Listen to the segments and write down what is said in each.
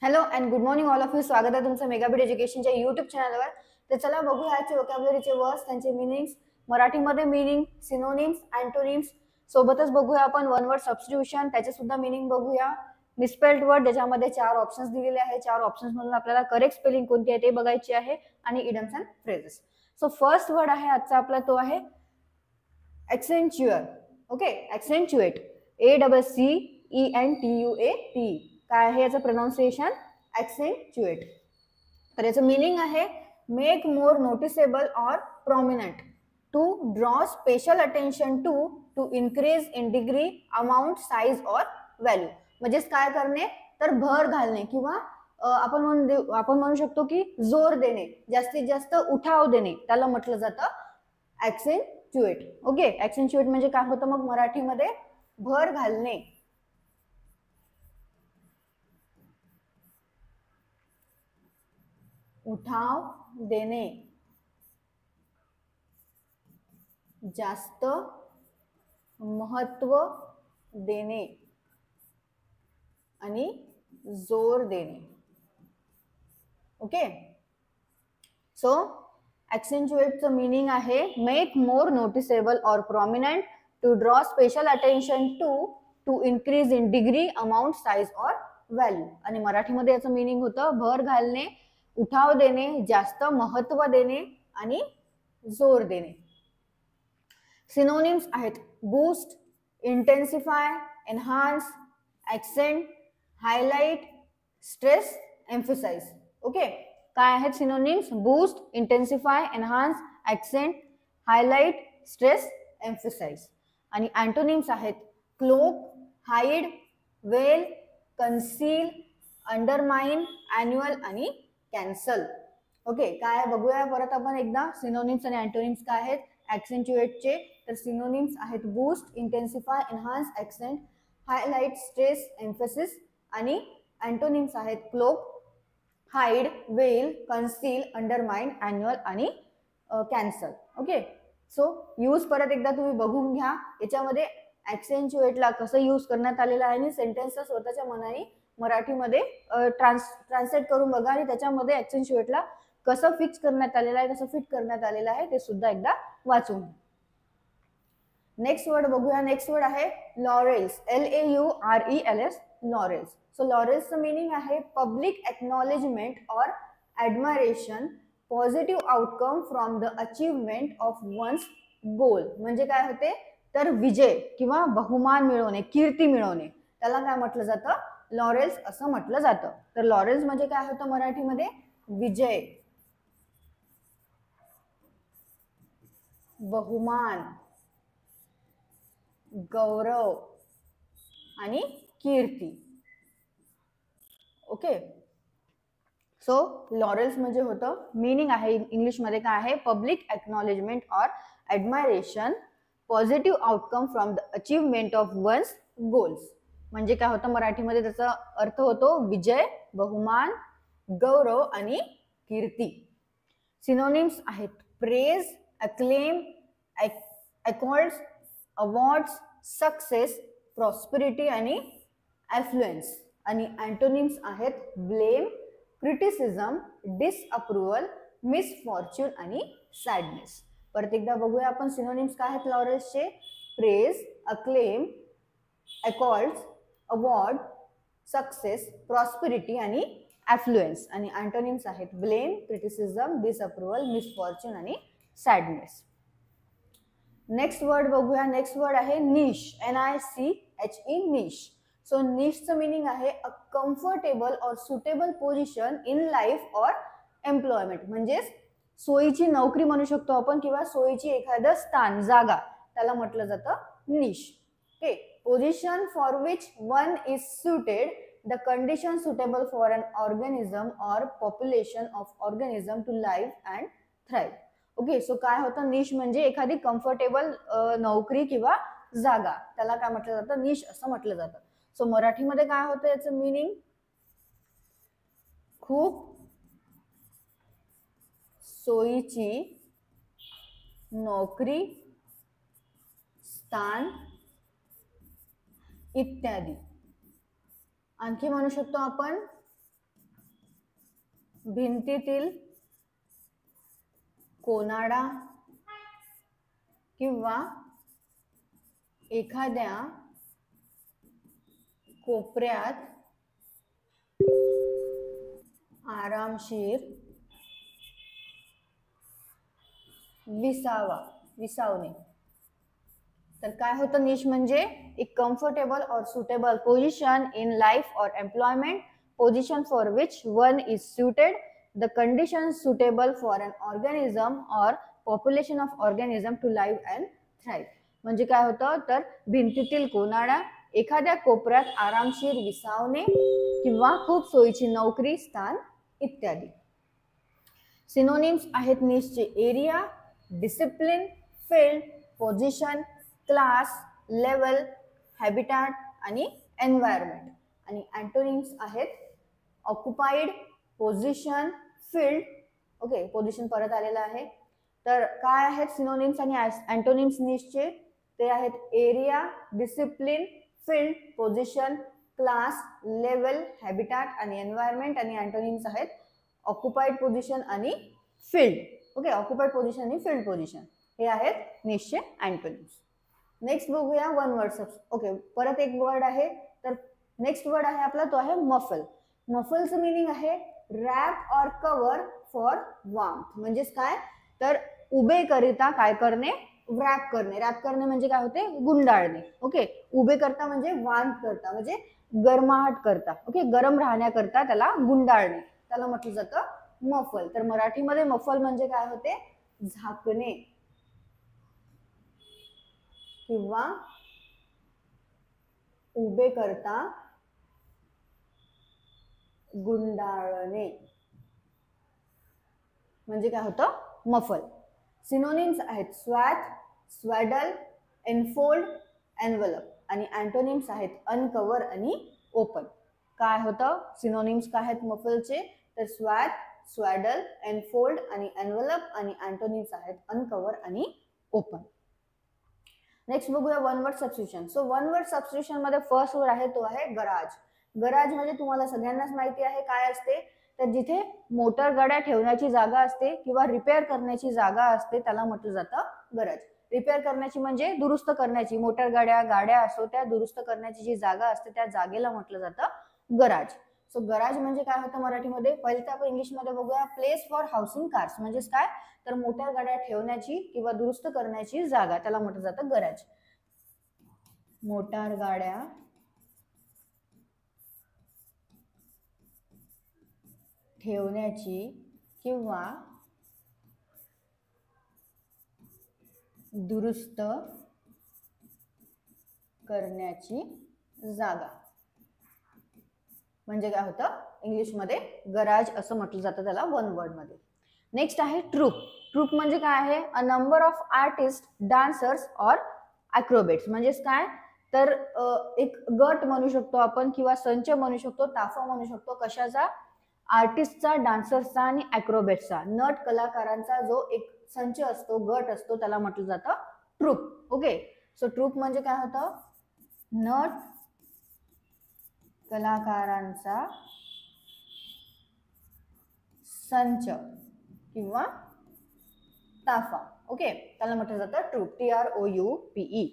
Hello and good morning all of you. स्वागत आहे तुमचं मेगाबीट एज्युकेशनच्या युट्यूब चॅनलवर. तर चला बघूया आजचे वोकॅब्युलरीचे वर्ड्स, त्यांचे मिनिंग्स, मराठीमध्ये मिनिंग, सिनोनिम्स, अँटोनिम्स. सोबतच बघूया आपण वन वर्ड सबस्टिट्यूशन, त्याचे सुद्धा मिनिंग बघूया. मिसस्पेल्ड वर्ड, ज्याच्यामध्ये 4 ऑप्शन्स दिलेले आहे. 4 ऑप्शन्स मधून आपल्याला करेक्ट स्पेलिंग कोणती आहे ते बघायची आहे, आणि idioms and phrases. So first word आहे आजचा आपला, तो आहे एक्सेंच्युअर. Okay, एक्सेंच्युएट, ACCENTUAT. काय आहे याचं प्रोनाउन्सिएशन? एक्सेंच्युएट. तर याचं मिनिंग आहे make more noticeable or prominent, to draw special attention to increase in degree, amount, size or value. म्हणजेच काय करणे, तर भर घालणे, किंवा आपण म्हणू शकतो की जोर देणे, जास्तीत जास्त उठाव देणे, त्याला म्हटलं जातं एक्सेंच्युएट. ओके, एक्सेंच्युएट म्हणजे काय होतं मग मराठीमध्ये? भर घालणे. उठाव देणे, जास्त महत्व देणे आणि जोर देणे. ओके, सो एक्सेंच्युएटचं मीनिंग आहे make more noticeable or prominent, to draw special attention to increase in degree, amount, size or value. आणि मराठीमध्ये याचं मीनिंग होतं भर घालणे, उठाव देणे, जास्त महत्व देणे आणि जोर देणे. सिनोनिम्स आहेत boost, intensify, enhance, accent, highlight, stress, emphasise. Okay, काय आहेत synonyms? Boost, intensify, enhance, accent, highlight, stress, emphasise. आणि अँटोनिम्स आहेत cloak, hide, veil, conceal, undermine, annual आणि कॅन्सल. ओके, काय बघूया परत आपण एकदा सिनोनिम्स आणि अँटोनिम्स काय आहेत एक्सेंच्युएटचे. तर सिनोनिम्स आहेत boost, intensify, enhance, accent, highlight, stress, emphasis. आणि अँटोनिम्स आहेत cloak, hide, veil, conceal, undermine, annual आणि कॅन्सल. ओके, सो यूज परत एकदा तुम्ही बघून घ्या. याच्यामध्ये एक्सेंच्युएटला कसं यूज करण्यात आलेलं आहे आणि सेंटेन्सला स्वतःच्या मनाने मराठीमध्ये ट्रान्सलेट करून बघा, आणि त्याच्यामध्ये एक्सेंच्युएटला कसं फिक्स करण्यात आलेलं आहे, कसं फिट करण्यात आलेलं आहे ते सुद्धा एकदा वाचून. नेक्स्ट वर्ड बघूया. नेक्स्ट वर्ड आहे लॉरेल्स, LAURELS, लॉरेल्स. सो लॉरेल्सचं मीनिंग आहे public acknowledgement or admiration, positive outcome from the achievement of one's goal. म्हणजे काय होते, तर विजय किंवा बहुमान मिळवणे, कीर्ती मिळवणे, त्याला काय म्हटलं जातं? लॉरेल्स असं म्हटलं जातं. तर लॉरेल्स म्हणजे काय होतं मराठीमध्ये? विजय, बहुमान, गौरव आणि कीर्ती. ओके, सो लॉरेल्स म्हणजे होतं, मीनिंग आहे इंग्लिशमध्ये काय आहे? Public acknowledgement or admiration, positive outcome from the achievement of one's goals. म्हणजे काय होतं मराठीमध्ये? त्याचा अर्थ होतो विजय, बहुमान, गौरव आणि कीर्ती. सिनोनिम्स आहेत praise, acclaim, accords, awards, success, prosperity आणि एफ्लुएन्स. आणि अँटोनिम्स आहेत ब्लेम, क्रिटिसिझम, डिसअप्रुव्हल, मिसफॉर्च्यून आणि सॅडनेस. परत एकदा बघूया आपण सिनोनिम्स काय आहेत लॉरेल्सचे. Praise, acclaim, accords, award, success, prosperity आणि एफ्लुएन्स. आणि अँटोनिम्स आहेत ब्लेम, क्रिटिसिझम, डिसअप्रुव्हल, मिसफॉर्च्यून आणि सॅडनेस. नेक्स्ट वर्ड बघूया. नेक्स्ट वर्ड आहे निश, NICHE, निश. सो निशचं मीनिंग आहे a comfortable or suitable position in life और एम्प्लॉयमेंट. म्हणजेच सोयीची नोकरी म्हणू शकतो आपण, किंवा सोयीची एखादं स्थान, जागा, त्याला म्हटलं जातं niche. Okay, position for which one is suited, the condition suitable for an organism or population of organism to live and thrive. Okay, so काय होतं निश म्हणजे एखादी कम्फर्टेबल नोकरी किंवा जागा, त्याला काय म्हटलं जातं? निश असं म्हटलं जातं. सो मराठीमध्ये काय होतं याचं मीनिंग? खूप सोयीची नोकरी, स्थान इत्यादी. आणखी म्हणू शकतो आपण भिंतीतील कोनाडा किंवा एखाद्या कोपऱ्यात आरामशीर विसावणे. तर काय होतं निश म्हणजे एक comfortable or suitable position in life or employment, position for which one is suited, the condition suitable for an organism or population of organism to live and thrive. म्हणजे काय होतं तर भिंतीतील कोनाडा, एखाद्या कोपऱ्यात आरामशीर विसावणे किंवा खूप सोयीची नोकरी, स्थान इत्यादी. सिनोनिम्स आहेत निशचे area, discipline, field, position, class, level, habitat आणि एन्व्हायरमेंट. आणि अँटोनिम्स आहेत occupied, position, field. Okay, position परत आलेलं आहे. तर काय आहेत सिनोनिम्स आणि अँटोनिम्स निशचे? ते आहेत area, discipline, field, position, class, level, habitat आणि एन्व्हायरमेंट. आणि अँटोनिम्स आहेत ऑक्युपाइड पोझिशन आणि फील्ड. ओके, ऑक्युपाइड पोझिशन आणि फील्ड पोझिशन हे आहेत निशचे अँटोनिम्स. नेक्स्ट बघूया वन वर्ड. ओके, परत एक वर्ड आहे. तर नेक्स्ट वर्ड आहे आपला तो आहे मफल. मफलचं मिनिंग आहे रॅप और कव्हर फॉर वार्मथ. म्हणजेच काय तर उभे करिता काय करणे, रॅप करणे. रॅप करणे म्हणजे काय होते गुंडाळणे. ओके, उभे करता म्हणजे वार्मथ करता म्हणजे गरमाहट करता. ओके, गरम राहण्याकरता त्याला गुंडाळणे, त्याला म्हटलं जातं मफल. तर मराठीमध्ये मफल म्हणजे काय होते झाकणे किंवा उभे करता गुंडाळणे म्हणजे काय होतं मफल. सिनोनिम्स आहेत स्वॅथ, स्वॅडल, एनफोल्ड, एनवलप. आणि अँटोनिम्स आहेत अनकव्हर आणि ओपन. काय होतं सिनोनिम्स काय आहेत मफलचे तर स्वॅथ, स्वॅडल, एनफोल्ड आणि एनवलप. आणि अँटोनिम्स आहेत अनकव्हर आणि ओपन. नेक्स्ट बघूया one word substitution. So one word substitution मध्ये फर्स्ट वर्ड आहे तो आहे गराज. गराज म्हणजे तुम्हाला सगळ्यांनाच माहिती आहे काय असते तर जिथे मोटर गाड्या ठेवण्याची जागा असते किंवा रिपेअर करण्याची जागा असते त्याला म्हटलं जातं गराज. रिपेअर करण्याची म्हणजे दुरुस्त करण्याची, मोटर गाड्या असो त्या दुरुस्त करण्याची जी जागा असते त्या जागेला म्हटलं जातं गराज. सो गराज म्हणजे काय होतं मराठीमध्ये? पहिले तर आपण इंग्लिशमध्ये बघूया प्लेस फॉर हाऊसिंग कार्स. म्हणजेच काय तर मोटर गाड्या ठेवण्याची किंवा दुरुस्त करण्याची जागा त्याला म्हटलं जातं गराज. मोटार गाड्या ठेवण्याची किंवा दुरुस्त करण्याची जागा म्हणजे काय होतं इंग्लिशमध्ये गराज असं म्हटलं जातं त्याला वन वर्ड मध्ये. नेक्स्ट आहे ट्रूप. ट्रूप म्हणजे काय आहे a number of artist, dancers और ॲक्रोबेट्स. म्हणजेच काय तर एक गट म्हणू शकतो आपण किंवा संच म्हणू शकतो, ताफा म्हणू शकतो. कशाचा? आर्टिस्टचा, डान्सर्सचा आणि ॲक्रोबेट्सचा, नट कलाकारांचा जो एक संच असतो, गट असतो त्याला म्हटलं जातं ट्रूप. ओके, सो ट्रूप म्हणजे काय होतं नट कलाकारांचा संच किंवा ताफा. ओके, त्याला म्हटलं जातं troupe. TROUPE.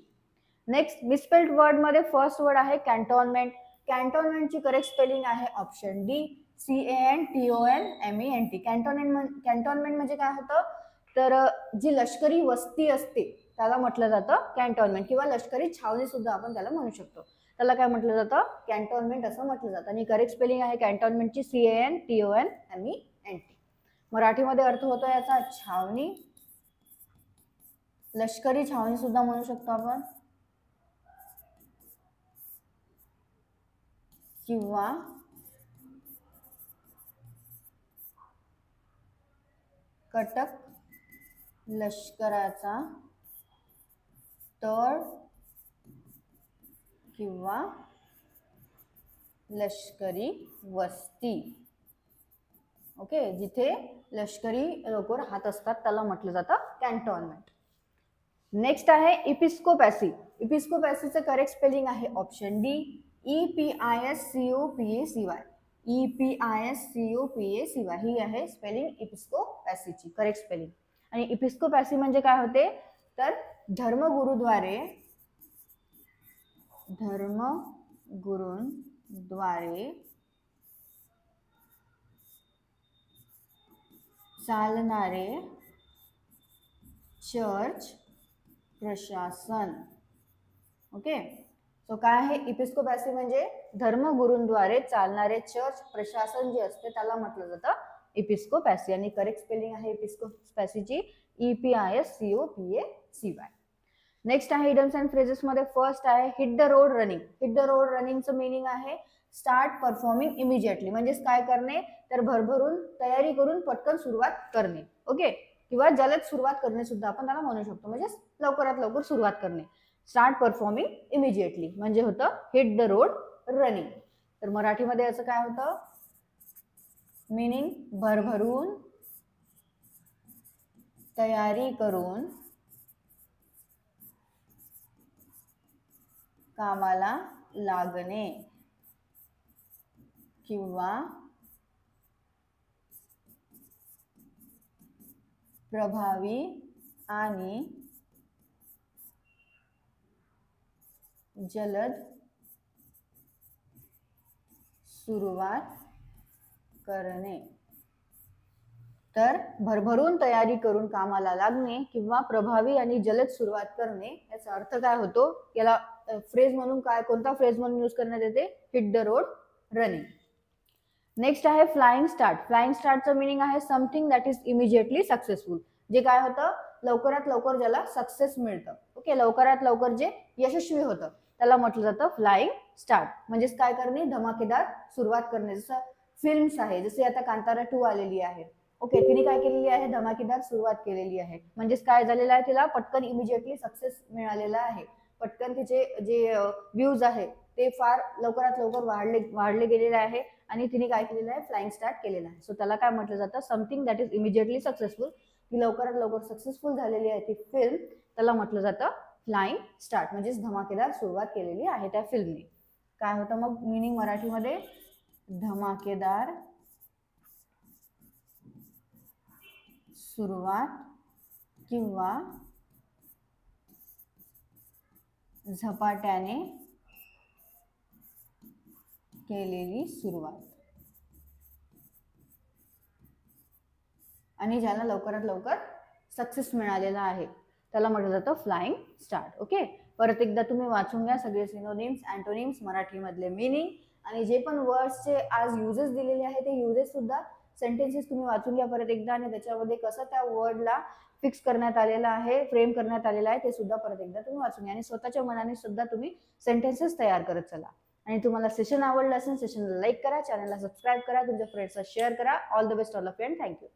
Next misspelled word मध्ये फर्स्ट वर्ड आहे कॅन्टोन्मेंट. कॅन्टोन्मेंटची करेक्ट स्पेलिंग आहे ऑप्शन डी CANTONMENT. कॅन्टोन्मेंट म्हणजे काय होतं तर जी लष्करी वस्ती असते त्याला म्हटलं जातं कॅन्टोन्मेंट किंवा लष्करी छावणी सुद्धा आपण त्याला म्हणू शकतो. त्याला काय म्हटलं जातं कॅन्टोन्मेंट असं म्हटलं जातं. आणि करेक्ट स्पेलिंग आहे कॅन्टोन्मेंटची CANTONMENT. मराठीमध्ये अर्थ होतो याचा छावणी, लष्करी छावणी सुद्धा म्हणू शकतो आपण किंवा कटक लष्कराचा तळ किंवा लष्करी वस्ती. ओके, जिथे लष्करी लोक राहत असतात त्याला म्हटलं जातं कॅन्टोन्मेंट. नेक्स्ट आहे इपिस्कोपॅसी. इपिस्कोपॅसीचं करेक्ट स्पेलिंग आहे ऑप्शन डी EPISCOPACY. EPISCOPACY ही आहे स्पेलिंग इपिस्कोपॅसीची करेक्ट स्पेलिंग. आणि इपिस्कोपॅसी म्हणजे काय होते तर धर्मगुरूद्वारे चालणारे चर्च प्रशासन. ओके, सो काय आहे इपिस्कोपॅसी म्हणजे धर्मगुरूंद्वारे चालणारे चर्च प्रशासन जे असते त्याला म्हटलं जातं इपिस्कोपॅसी. आणि करेक्ट स्पेलिंग आहे इपिस्कोपॅसीची EPISCOPACY. नेक्स्ट आहे इडम्स अँड फ्रेजेस मध्ये फर्स्ट आहे hit the road running. Hit the road रनिंगचं मीनिंग आहे स्टार्ट परफॉर्मिंग इमिजिएटली, म्हणजेच काय करणे तर भरभरून तयारी करून पटकन सुरुवात करणे. ओके, किंवा जलद सुरुवात करणे सुद्धा आपण त्याला म्हणू शकतो, म्हणजे लवकरात लवकर सुरुवात करणे. स्टार्ट परफॉर्मिंग इमिजिएटली म्हणजे होतं हिट द रोड रनिंग. तर मराठीमध्ये असं काय होतं मीनिंग भरभरून तयारी करून कामाला लागणे किंवा प्रभावी आणि जलद सुरुवात करणे. तर भरभरून तयारी करून कामाला लागणे किंवा प्रभावी आणि जलद सुरुवात करणे याचा अर्थ काय होतो, याला फ्रेज म्हणून काय कोणता फ्रेज म्हणून यूज करण्यात येते hit the road running. Next आहे फ्लाइंग स्टार्ट. फ्लाइंग स्टार्टचं मीनिंग आहे something that is immediately successful, जे काय होतं लवकरात लवकर ज्याला सक्सेस मिळतं. ओके, लवकरात लवकर जे यशस्वी होतं त्याला म्हटलं जातं फ्लाइंग स्टार्ट. म्हणजेच काय करणे धमाकेदार सुरुवात करणे. जसं फिल्म्स आहे, जसे आता कांतारा 2 आलेली आहे. ओके, तिने काय केलेली आहे धमाकेदार सुरुवात केलेली आहे, म्हणजेच काय झालेलं आहे तिला पटकन इमिजिएटली सक्सेस मिळालेला आहे. पटकन तिचे जे व्ह्यूज आहे ते फार लवकरात लवकर वाढले गेलेले आहे आणि तिने काय केलेलं आहे फ्लाइंग स्टार्ट केलेलं आहे. सो त्याला काय म्हटलं जातं something that is immediately successful, ती लवकरात लवकर सक्सेसफुल झालेली आहे ती फिल्म, त्याला म्हटलं जातं फ्लाइंग स्टार्ट, म्हणजेच धमाकेदार सुरुवात केलेली आहे त्या फिल्मने. काय होतं मग मीनिंग मराठीमध्ये धमाकेदार सुरुवात किंवा झपाट्याने केलेली सुरुवात आणि ज्याला लवकरात लवकर सक्सेस मिळालेला आहे त्याला म्हटलं जातं फ्लाइंग स्टार्ट. ओके, परत एकदा तुम्ही वाचून घ्या सगळे सिनोनिम्स अँटोनिम्स मराठीमधले मीनिंग आणि जे पण वर्ड्सचे आज युजेस दिलेले आहे ते युजेस सुद्धा सेंटेन्सेस तुम्ही वाचून घ्या परत एकदा आणि त्याच्यामध्ये कसं त्या वर्डला फिक्स करण्यात आलेला आहे फ्रेम करण्यात आलेला आहे ते सुद्धा परत एकदा तुम्ही वाचून घ्या आणि स्वतःच्या मनाने सुद्धा तुम्ही सेंटेन्सेस तयार करत चला. आणि तुम्हाला सेशन आवडलं असेल सेशनला लाईक करा, चॅनलला सबस्क्राईब करा, तुमच्या फ्रेंड्सला शेअर करा. All the best all of you and thank you.